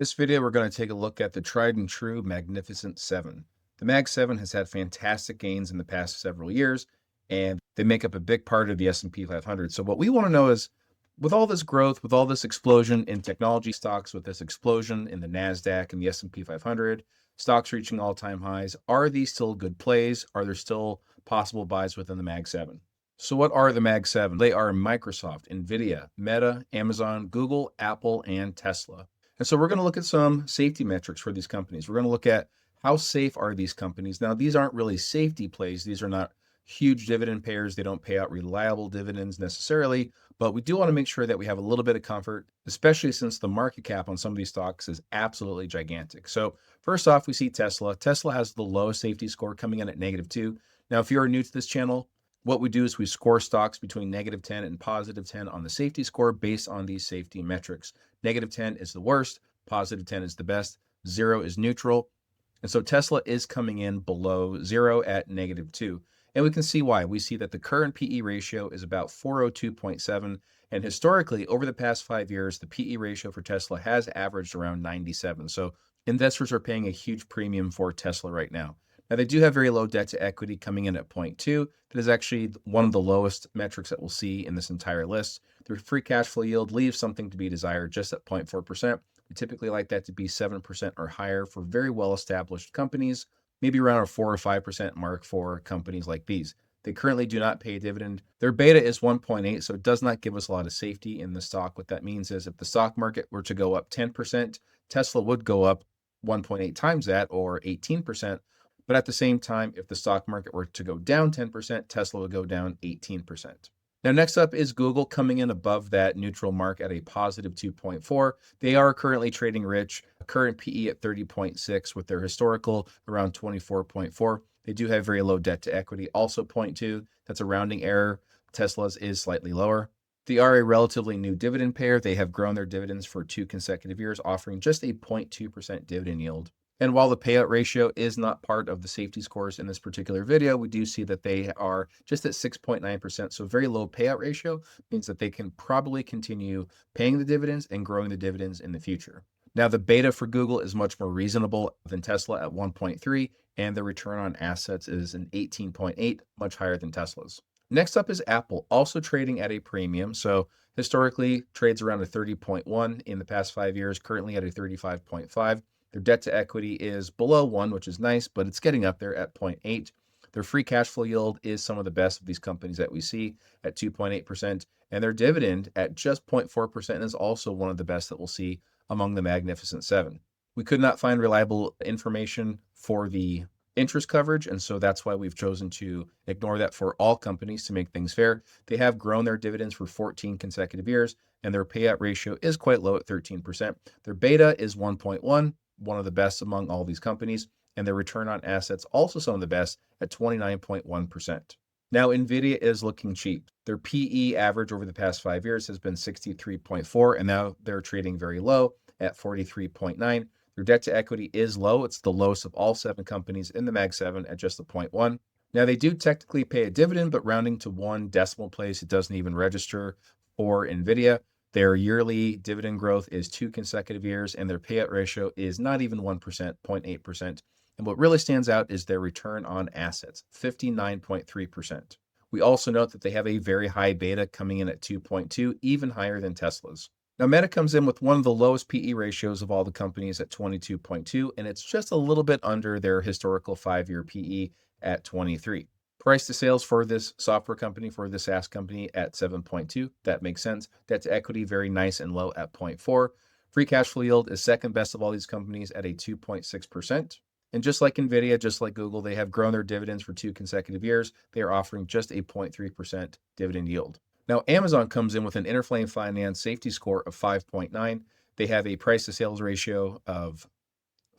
This video, we're going to take a look at the tried and true Magnificent Seven. The Mag 7 has had fantastic gains in the past several years, and they make up a big part of the S&P 500. So what we want to know is, with all this growth, with all this explosion in technology stocks, with this explosion in the NASDAQ and the S&P 500, stocks reaching all-time highs, are these still good plays? Are there still possible buys within the Mag 7? So what are the Mag 7? They are Microsoft, Nvidia, Meta, Amazon, Google, Apple, and Tesla. And so we're going to look at some safety metrics for these companies. We're going to look at how safe are these companies. Now, these aren't really safety plays. These are not huge dividend payers. They don't pay out reliable dividends necessarily, but we do want to make sure that we have a little bit of comfort, especially since the market cap on some of these stocks is absolutely gigantic. So first off, we see Tesla. Tesla has the lowest safety score coming in at -2. Now, if you're new to this channel, what we do is we score stocks between -10 and +10 on the safety score based on these safety metrics. -10 is the worst, +10 is the best, 0 is neutral. And so Tesla is coming in below 0 at -2. And we can see why. We see that the current PE ratio is about 402.7. And historically, over the past 5 years, the PE ratio for Tesla has averaged around 97. So investors are paying a huge premium for Tesla right now. Now, they do have very low debt to equity coming in at 0.2. That is actually one of the lowest metrics that we'll see in this entire list. Their free cash flow yield leaves something to be desired, just at 0.4%. We typically like that to be 7% or higher for very well-established companies, maybe around a 4 or 5% mark for companies like these. They currently do not pay a dividend. Their beta is 1.8, so it does not give us a lot of safety in the stock. What that means is if the stock market were to go up 10%, Tesla would go up 1.8 times that, or 18%. But at the same time, if the stock market were to go down 10%, Tesla would go down 18%. Now, next up is Google coming in above that neutral mark at a positive 2.4. They are currently trading rich, current PE at 30.6 with their historical around 24.4. They do have very low debt to equity, also 0.2. That's a rounding error. Tesla's is slightly lower. They are a relatively new dividend payer. They have grown their dividends for 2 consecutive years, offering just a 0.2% dividend yield. And while the payout ratio is not part of the safety scores in this particular video, we do see that they are just at 6.9%. So very low payout ratio means that they can probably continue paying the dividends and growing the dividends in the future. Now, the beta for Google is much more reasonable than Tesla at 1.3, and the return on assets is an 18.8, much higher than Tesla's. Next up is Apple, also trading at a premium. So historically trades around a 30.1 in the past 5 years, currently at a 35.5. Their debt to equity is below 1, which is nice, but it's getting up there at 0.8. Their free cash flow yield is some of the best of these companies that we see at 2.8%. And their dividend at just 0.4% is also one of the best that we'll see among the Magnificent Seven. We could not find reliable information for the interest coverage, and so that's why we've chosen to ignore that for all companies to make things fair. They have grown their dividends for 14 consecutive years, and their payout ratio is quite low at 13%. Their beta is 1.1. one of the best among all these companies, and their return on assets also some of the best at 29.1%. Now, Nvidia is looking cheap. Their PE average over the past 5 years has been 63.4, and now they're trading very low at 43.9. Their debt to equity is low. It's the lowest of all 7 companies in the Mag 7 at just a 0.1. Now, they do technically pay a dividend, but rounding to 1 decimal place, it doesn't even register for Nvidia. Their yearly dividend growth is 2 consecutive years, and their payout ratio is not even 1%, 0.8%. And what really stands out is their return on assets, 59.3%. We also note that they have a very high beta coming in at 2.2, even higher than Tesla's. Now, Meta comes in with one of the lowest PE ratios of all the companies at 22.2, and it's just a little bit under their historical 5-year PE at 23. Price to sales for this software company, for this SaaS company at 7.2. That makes sense. Debt to equity, very nice and low at 0.4. Free cash flow yield is second best of all these companies at a 2.6%. And just like Nvidia, just like Google, they have grown their dividends for 2 consecutive years. They are offering just a 0.3% dividend yield. Now, Amazon comes in with an Interflame Finance safety score of 5.9. They have a price to sales ratio of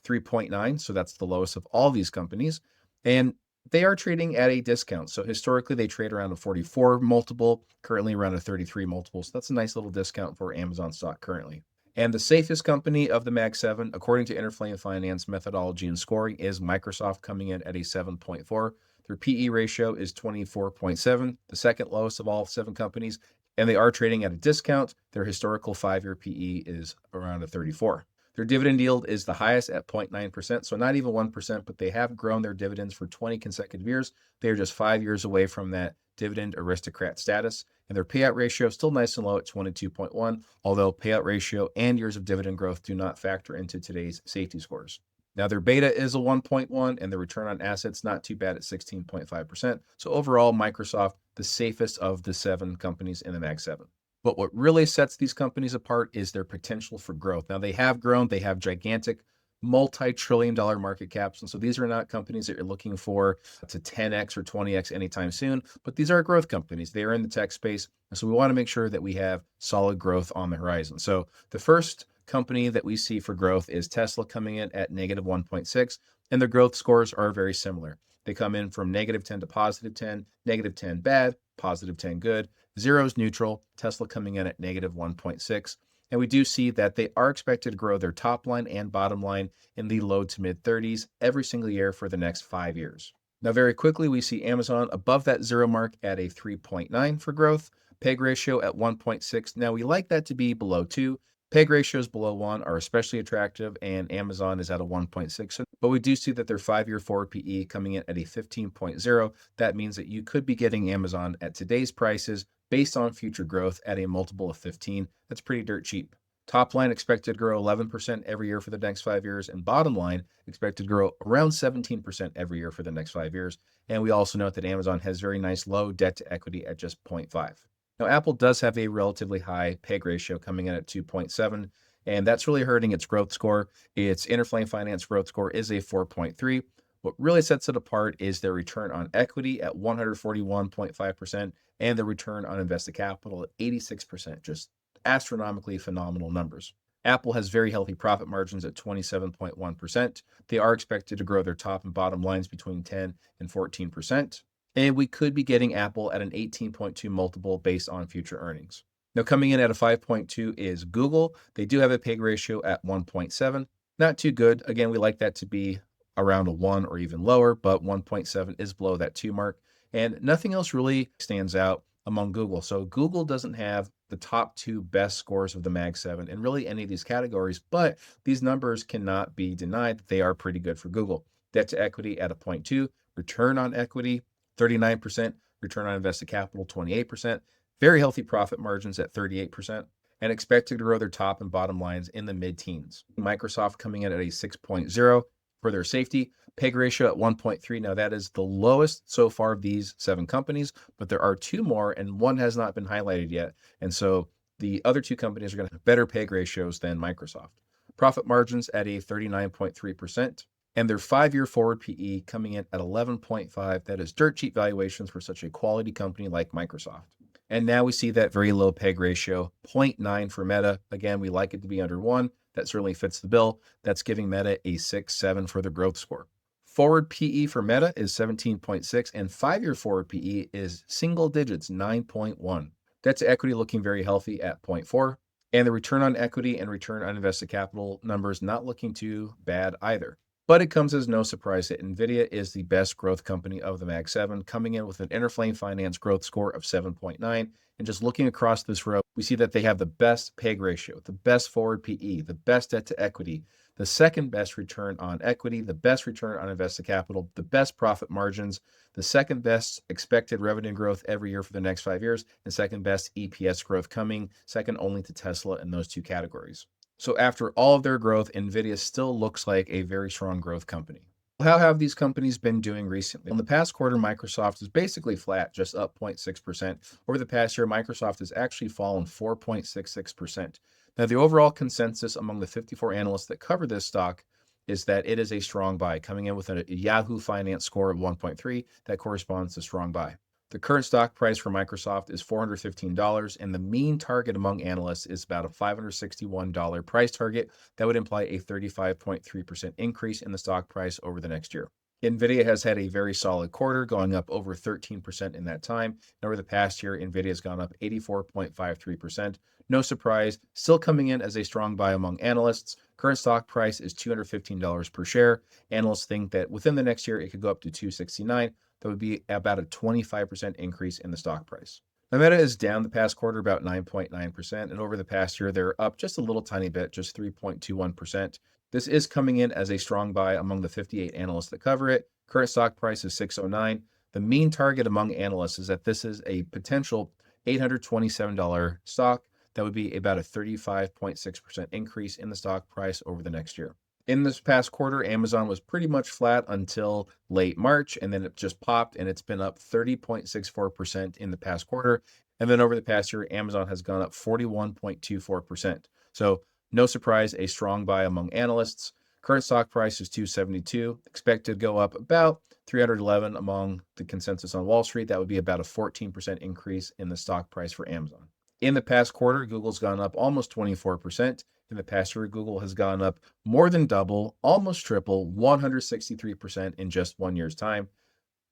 3.9. So that's the lowest of all these companies. And they are trading at a discount. So historically, they trade around a 44 multiple, currently around a 33 multiple. So that's a nice little discount for Amazon stock currently. And the safest company of the Mag 7, according to Interflame Finance methodology and scoring, is Microsoft, coming in at a 7.4. Their PE ratio is 24.7, the second lowest of all 7 companies, and they are trading at a discount. Their historical 5-year PE is around a 34. Their dividend yield is the highest at 0.9%, so not even 1%, but they have grown their dividends for 20 consecutive years. They are just 5 years away from that dividend aristocrat status, and their payout ratio is still nice and low at 22.1, although payout ratio and years of dividend growth do not factor into today's safety scores. Now, their beta is a 1.1, and the return on assets not too bad at 16.5%. So overall, Microsoft, the safest of the 7 companies in the Mag 7. But what really sets these companies apart is their potential for growth. Now, they have grown. They have gigantic multi-trillion-dollar market caps. And so these are not companies that you're looking for to 10x or 20x anytime soon, but these are growth companies. They are in the tech space. And so we want to make sure that we have solid growth on the horizon. So the first company that we see for growth is Tesla, coming in at negative 1.6, and their growth scores are very similar. They come in from negative 10 to positive 10, negative 10 bad, positive 10 good, 0 is neutral, Tesla coming in at negative 1.6. And we do see that they are expected to grow their top line and bottom line in the low to mid 30s every single year for the next 5 years. Now, very quickly, we see Amazon above that 0 mark at a 3.9 for growth, PEG ratio at 1.6. Now, we like that to be below 2. PEG ratios below 1 are especially attractive, and Amazon is at a 1.6. But we do see that their 5-year forward PE coming in at a 15.0. That means that you could be getting Amazon at today's prices based on future growth at a multiple of 15. That's pretty dirt cheap. Top line expected to grow 11% every year for the next 5 years, and bottom line expected to grow around 17% every year for the next 5 years. And we also note that Amazon has very nice low debt to equity at just 0.5. Now, Apple does have a relatively high PEG ratio coming in at 2.7, and that's really hurting its growth score. Its Interflame Finance growth score is a 4.3. What really sets it apart is their return on equity at 141.5% and the return on invested capital at 86%, just astronomically phenomenal numbers. Apple has very healthy profit margins at 27.1%. They are expected to grow their top and bottom lines between 10 and 14%. And we could be getting Apple at an 18.2 multiple based on future earnings. Now, coming in at a 5.2 is Google. They do have a PEG ratio at 1.7. Not too good. Again, we like that to be around a 1 or even lower, but 1.7 is below that 2 mark. And nothing else really stands out among Google. So Google doesn't have the top 2 best scores of the Mag 7 in really any of these categories, but these numbers cannot be denied that they are pretty good for Google. Debt to equity at a 0.2, return on equity 39%, return on invested capital 28%, very healthy profit margins at 38%, and expected to grow their top and bottom lines in the mid-teens. Microsoft coming in at a 6.0 for their safety, PEG ratio at 1.3. Now, that is the lowest so far of these 7 companies, but there are 2 more, and one has not been highlighted yet. And so the other 2 companies are going to have better PEG ratios than Microsoft. Profit margins at a 39.3%. And their 5-year forward PE coming in at 11.5. That is dirt cheap valuations for such a quality company like Microsoft. And now we see that very low PEG ratio, 0.9 for Meta. Again, we like it to be under 1. That certainly fits the bill. That's giving Meta a 6.7 for the growth score. Forward PE for Meta is 17.6, and 5-year forward PE is single digits, 9.1. Debt to equity looking very healthy at 0.4. And the return on equity and return on invested capital numbers not looking too bad either. But it comes as no surprise that Nvidia is the best growth company of the Mag 7, coming in with an Interflame Finance growth score of 7.9. And just looking across this row, we see that they have the best PEG ratio, the best forward PE, the best debt to equity, the second best return on equity, the best return on invested capital, the best profit margins, the second best expected revenue growth every year for the next 5 years, and second best EPS growth, coming second only to Tesla in those 2 categories. So after all of their growth, Nvidia still looks like a very strong growth company. How have these companies been doing recently? In the past quarter, Microsoft is basically flat, just up 0.6%. Over the past year, Microsoft has actually fallen 4.66%. Now, the overall consensus among the 54 analysts that cover this stock is that it is a strong buy, coming in with a Yahoo Finance score of 1.3. That corresponds to strong buy. The current stock price for Microsoft is $415, and the mean target among analysts is about a $561 price target. That would imply a 35.3% increase in the stock price over the next year. Nvidia has had a very solid quarter, going up over 13% in that time. And over the past year, Nvidia has gone up 84.53%. No surprise, still coming in as a strong buy among analysts. Current stock price is $215 per share. Analysts think that within the next year, it could go up to $269. That would be about a 25% increase in the stock price. Now, Meta is down the past quarter about 9.9%, and over the past year, they're up just a little tiny bit, just 3.21%. This is coming in as a strong buy among the 58 analysts that cover it. Current stock price is 609. The mean target among analysts is that this is a potential $827 stock. That would be about a 35.6% increase in the stock price over the next year. In this past quarter, Amazon was pretty much flat until late March, and then it just popped, and it's been up 30.64% in the past quarter. And then over the past year, Amazon has gone up 41.24%. So no surprise, a strong buy among analysts. Current stock price is 272, expected to go up about 311 among the consensus on Wall Street. That would be about a 14% increase in the stock price for Amazon. In the past quarter, Google's gone up almost 24%. In the past year, Google has gone up more than double, almost triple, 163% in just 1 year's time.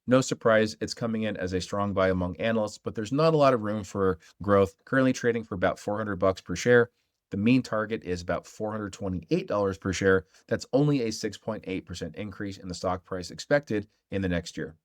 No surprise, it's coming in as a strong buy among analysts, but there's not a lot of room for growth. Currently trading for about $400 per share. The mean target is about $428 per share. That's only a 6.8% increase in the stock price expected in the next year.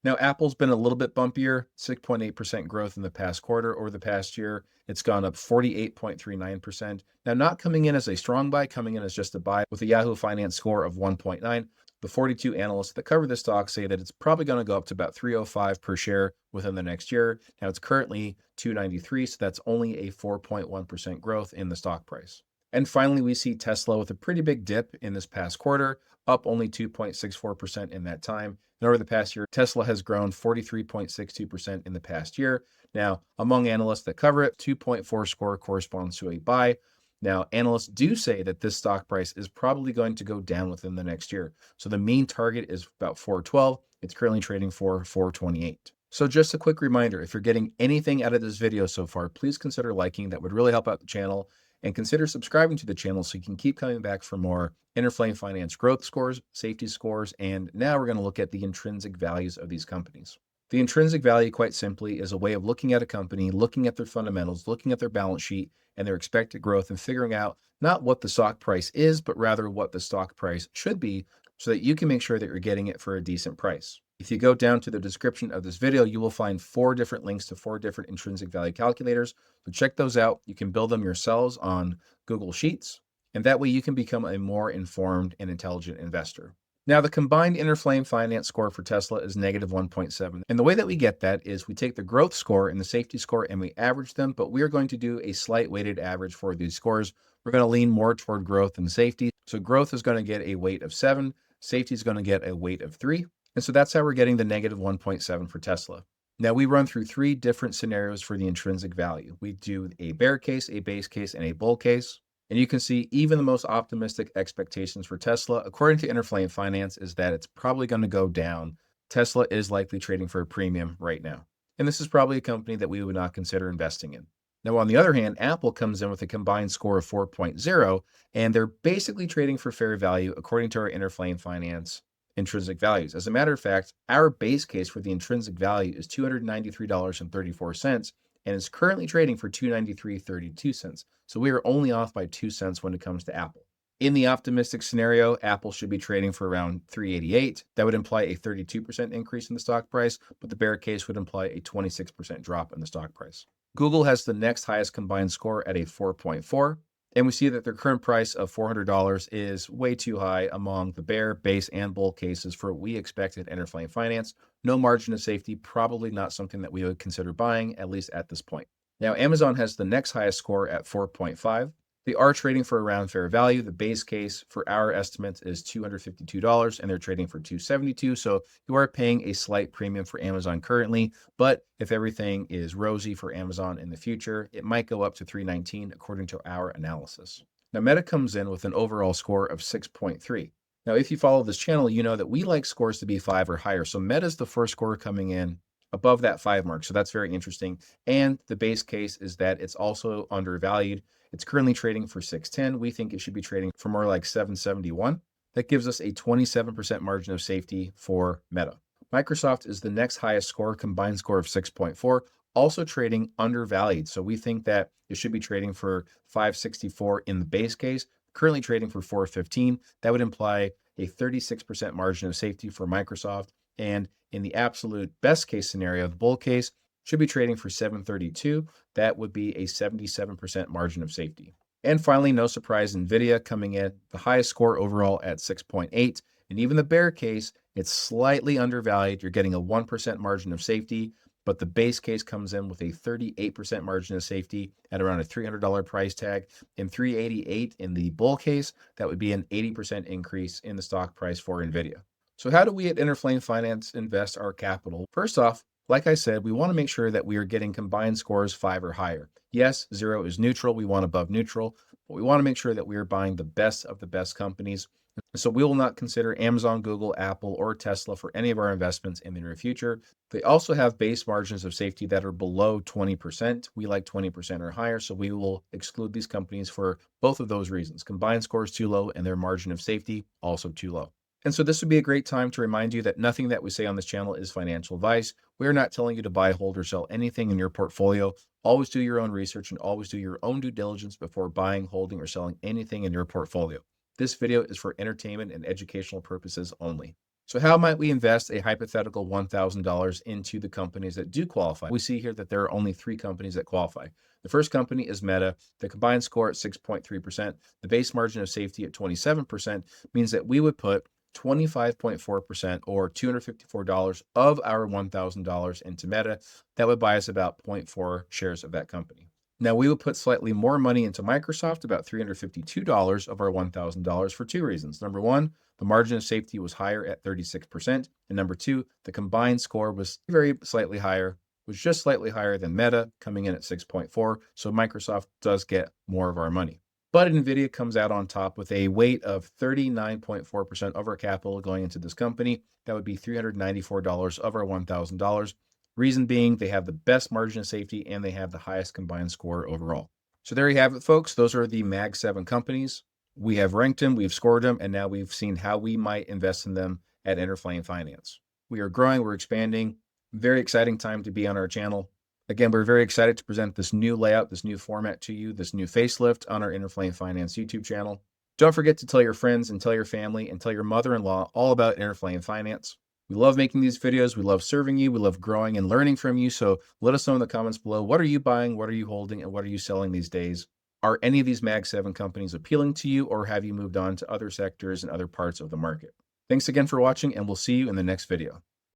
Now, Apple's been a little bit bumpier, 6.8% growth in the past quarter. Over the past year, it's gone up 48.39%. Now, not coming in as a strong buy, coming in as just a buy with a Yahoo Finance score of 1.9. The 42 analysts that cover this stock say that it's probably going to go up to about 305 per share within the next year. Now, it's currently 293, so that's only a 4.1% growth in the stock price. And finally, we see Tesla with a pretty big dip in this past quarter, up only 2.64% in that time. And over the past year, Tesla has grown 43.62% in the past year. Now, among analysts that cover it, 2.4 score corresponds to a buy. Now, analysts do say that this stock price is probably going to go down within the next year. So the mean target is about 412. It's currently trading for 428. So just a quick reminder, if you're getting anything out of this video so far, please consider liking. That would really help out the channel. And consider subscribing to the channel so you can keep coming back for more Interflame Finance growth scores, safety scores, and now we're going to look at the intrinsic values of these companies. The intrinsic value, quite simply, is a way of looking at a company, looking at their fundamentals, looking at their balance sheet and their expected growth and figuring out not what the stock price is, but rather what the stock price should be so that you can make sure that you're getting it for a decent price. If you go down to the description of this video, you will find 4 different links to 4 different intrinsic value calculators. So check those out. You can build them yourselves on Google Sheets, and that way you can become a more informed and intelligent investor. Now, the combined Interflame Finance score for Tesla is negative 1.7. And the way that we get that is we take the growth score and the safety score and we average them, but we are going to do a slight weighted average for these scores. We're going to lean more toward growth than safety. So growth is going to get a weight of 7. Safety is going to get a weight of 3. And so that's how we're getting the negative 1.7 for Tesla. Now, we run through 3 different scenarios for the intrinsic value. We do a bear case, a base case, and a bull case. And you can see even the most optimistic expectations for Tesla, according to Interflame Finance, is that it's probably going to go down. Tesla is likely trading for a premium right now. And this is probably a company that we would not consider investing in. Now, on the other hand, Apple comes in with a combined score of 4.0, and they're basically trading for fair value according to our Interflame Finance intrinsic values. As a matter of fact, our base case for the intrinsic value is $293.34 and is currently trading for $293.32. So we are only off by 2 cents when it comes to Apple. In the optimistic scenario, Apple should be trading for around $388. That would imply a 32% increase in the stock price, but the bear case would imply a 26% drop in the stock price. Google has the next highest combined score at a 4.4. And we see that their current price of $400 is way too high among the bear, base, and bull cases for what we expect at Interflame Finance. No margin of safety, probably not something that we would consider buying, at least at this point. Now, Amazon has the next highest score at 4.5. They are trading for around fair value. The base case for our estimates is $252, and they're trading for $272. So you are paying a slight premium for Amazon currently, but if everything is rosy for Amazon in the future, it might go up to $319 according to our analysis. Now, Meta comes in with an overall score of 6.3. Now, if you follow this channel, you know that we like scores to be 5 or higher. So Meta is the first score coming in above that 5 mark. So that's very interesting. And the base case is that it's also undervalued. It's currently trading for 610. We think it should be trading for more like 771. That gives us a 27% margin of safety for Meta. Microsoft is the next highest score, combined score of 6.4, also trading undervalued. So we think that it should be trading for 564 in the base case, currently trading for 415. That would imply a 36% margin of safety for Microsoft. And in the absolute best case scenario, the bull case, should be trading for 732. That would be a 77% margin of safety. And finally, no surprise, Nvidia coming in the highest score overall at 6.8. And even the bear case, it's slightly undervalued. You're getting a 1% margin of safety, but the base case comes in with a 38% margin of safety at around a $300 price tag. And 388 in the bull case, that would be an 80% increase in the stock price for Nvidia. So how do we at Interflame Finance invest our capital? First off, like I said, we want to make sure that we are getting combined scores 5 or higher. Yes, 0 is neutral. We want above neutral, but we want to make sure that we are buying the best of the best companies. So we will not consider Amazon, Google, Apple, or Tesla for any of our investments in the near future. They also have base margins of safety that are below 20%. We like 20% or higher, so we will exclude these companies for both of those reasons. Combined scores too low and their margin of safety also too low. And so this would be a great time to remind you that nothing that we say on this channel is financial advice. We are not telling you to buy, hold, or sell anything in your portfolio. Always do your own research and always do your own due diligence before buying, holding, or selling anything in your portfolio. This video is for entertainment and educational purposes only. So how might we invest a hypothetical $1,000 into the companies that do qualify? We see here that there are only 3 companies that qualify. The first company is Meta. The combined score at 6.3%. The base margin of safety at 27% means that we would put 25.4% or $254 of our $1,000 into Meta. That would buy us about 0.4 shares of that company. Now we would put slightly more money into Microsoft, about $352 of our $1,000 for 2 reasons. Number 1, the margin of safety was higher at 36%. And number 2, the combined score was very slightly higher, was just slightly higher than Meta, coming in at 6.4. So Microsoft does get more of our money. But Nvidia comes out on top with a weight of 39.4% of our capital going into this company. That would be $394 of our $1,000. Reason being, they have the best margin of safety and they have the highest combined score overall. So there you have it, folks. Those are the Mag 7 companies. We have ranked them, we've scored them, and now we've seen how we might invest in them at Interflame Finance. We are growing, we're expanding. Very exciting time to be on our channel. Again, we're very excited to present this new layout, this new format to you, this new facelift on our Interflame Finance YouTube channel. Don't forget to tell your friends and tell your family and tell your mother-in-law all about Interflame Finance. We love making these videos. We love serving you. We love growing and learning from you. So let us know in the comments below, what are you buying? What are you holding? And what are you selling these days? Are any of these Mag 7 companies appealing to you, or have you moved on to other sectors and other parts of the market? Thanks again for watching, and we'll see you in the next video.